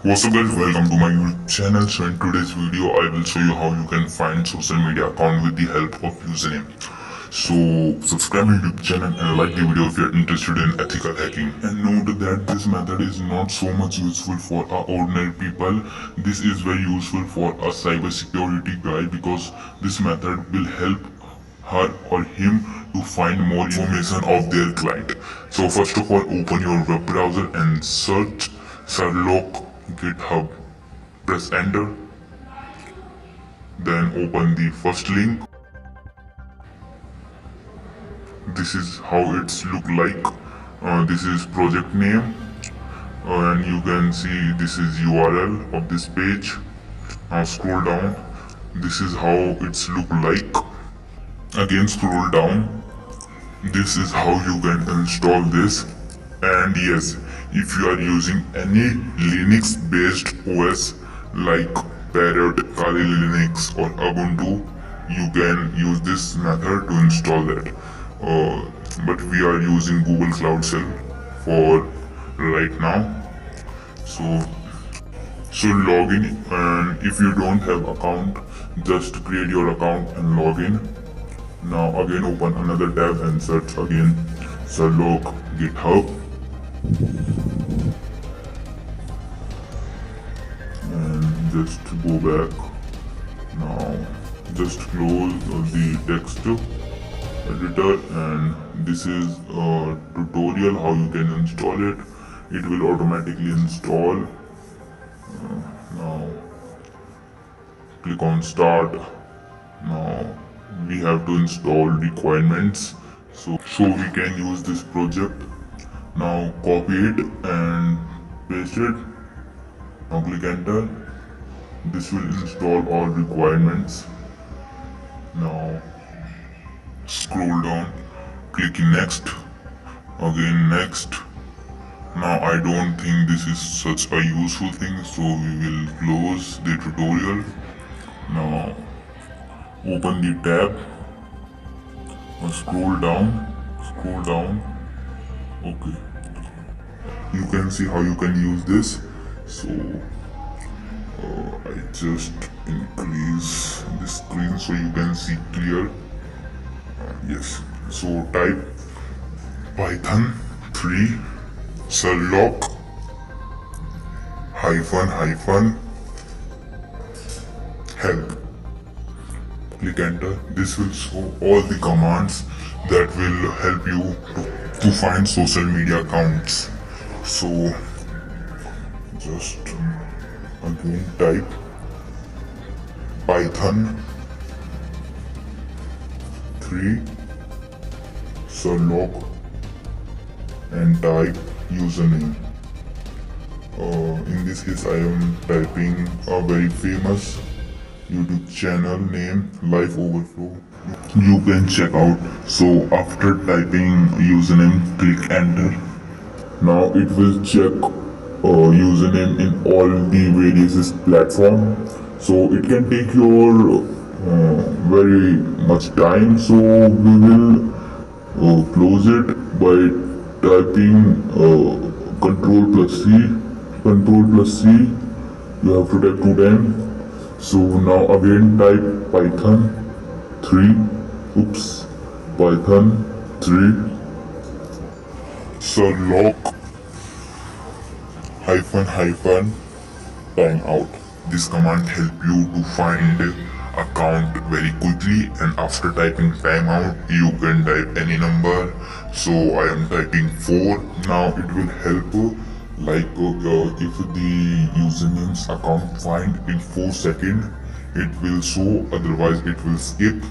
What's up guys, welcome to my YouTube channel. So in today's video I will show you how you can find social media account with the help of username. So subscribe my YouTube channel and like the video if you are interested in ethical hacking. And note that this method is not so much useful for our ordinary people. This is very useful for a cybersecurity guy because this method will help her or him to find more information of their client. So first of all, open your web browser and search Sherlock GitHub. Press enter. Then open the first link. This is how it's look like. This is project name, and you can see this is URL of this page. Now scroll down. This is how it's look like. Again scroll down. This is how you can install this. And yes, if you are using any Linux based OS like Parrot, Kali Linux or Ubuntu, you can use this method to install that. But we are using Google Cloud Shell for right now. So log in, and if you don't have account, just create your account and log in. Now again open another tab and search again Sherlock GitHub. And just go back. Now just close the text editor, and this is a tutorial how you can install it. It will automatically install. Now click on start. Now we have to install requirements so we can use this project. Now copy it and paste it. Now click enter. This will install all requirements. Now scroll down, click next, again next. Now I don't think this is such a useful thing, so we will close the tutorial. Now open the tab, scroll down. Okay, you can see how you can use this. So I just increase the screen so you can see clear. Yes, so type Python 3 Sherlock hyphen help. Click enter. This will show all the commands that will help you to find social media accounts. So just again type Python 3 Sherlock and type username. In this case I am typing a very famous YouTube channel name, Life Overflow. You can check out. So after typing username, click enter. Now it will check username in all the various platforms. So it can take your very much time. So we will close it by typing Control+C. You have to type 2 times. So now again type Python 3 Sherlock hyphen timeout. This command help you to find account very quickly, and after typing timeout you can type any number. So I am typing 4. Now it will help like if the username's account find in 4 seconds, it will show, otherwise it will skip.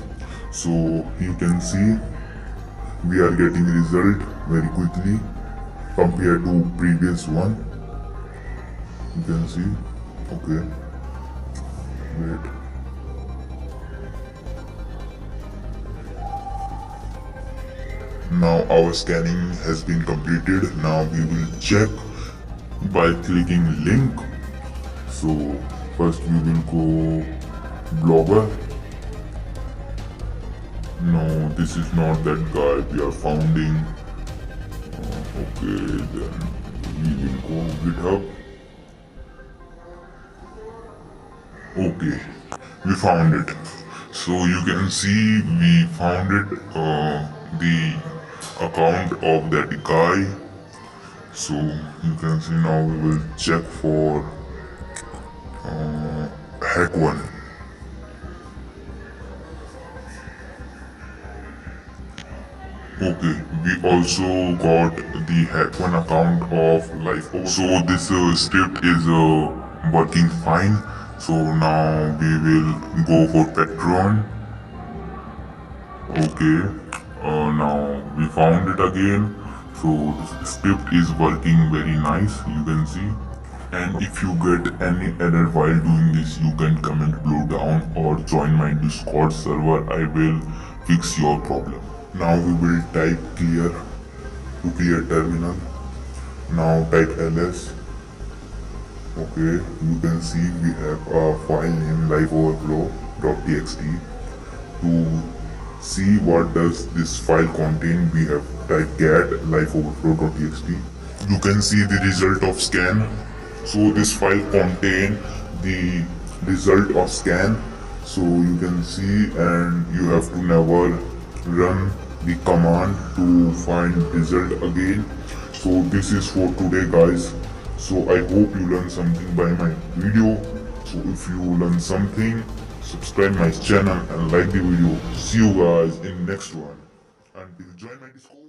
So you can see we are getting result very quickly compared to previous one. You can see. Okay, wait. Now our scanning has been completed. Now we will check by clicking link. So first we will go blogger. No, this is not that guy we are founding. Okay, then we will go GitHub. Okay, we found it. So you can see we found it, the account of that guy. So you can see now we will check for hack one. Okay, we also got the hack one account of life. So this script is working fine. So now we will go for Patreon. Okay, now we found it again. So the script is working very nice, you can see. And if you get any error while doing this, you can comment below down or join my Discord server. I will fix your problem. Now we will type clear to clear terminal. Now type ls. Okay, you can see we have a file name liveoverflow.txt. To see what does this file contain, we have typed get liveoverflow.txt. You can see the result of scan. So this file contain the result of scan. So you can see, and you have to never run the command to find result again. So this is for today, guys. So I hope you learned something by my video. So if you learned something, subscribe my channel and like the video. See you guys in next one. Until join my Discord.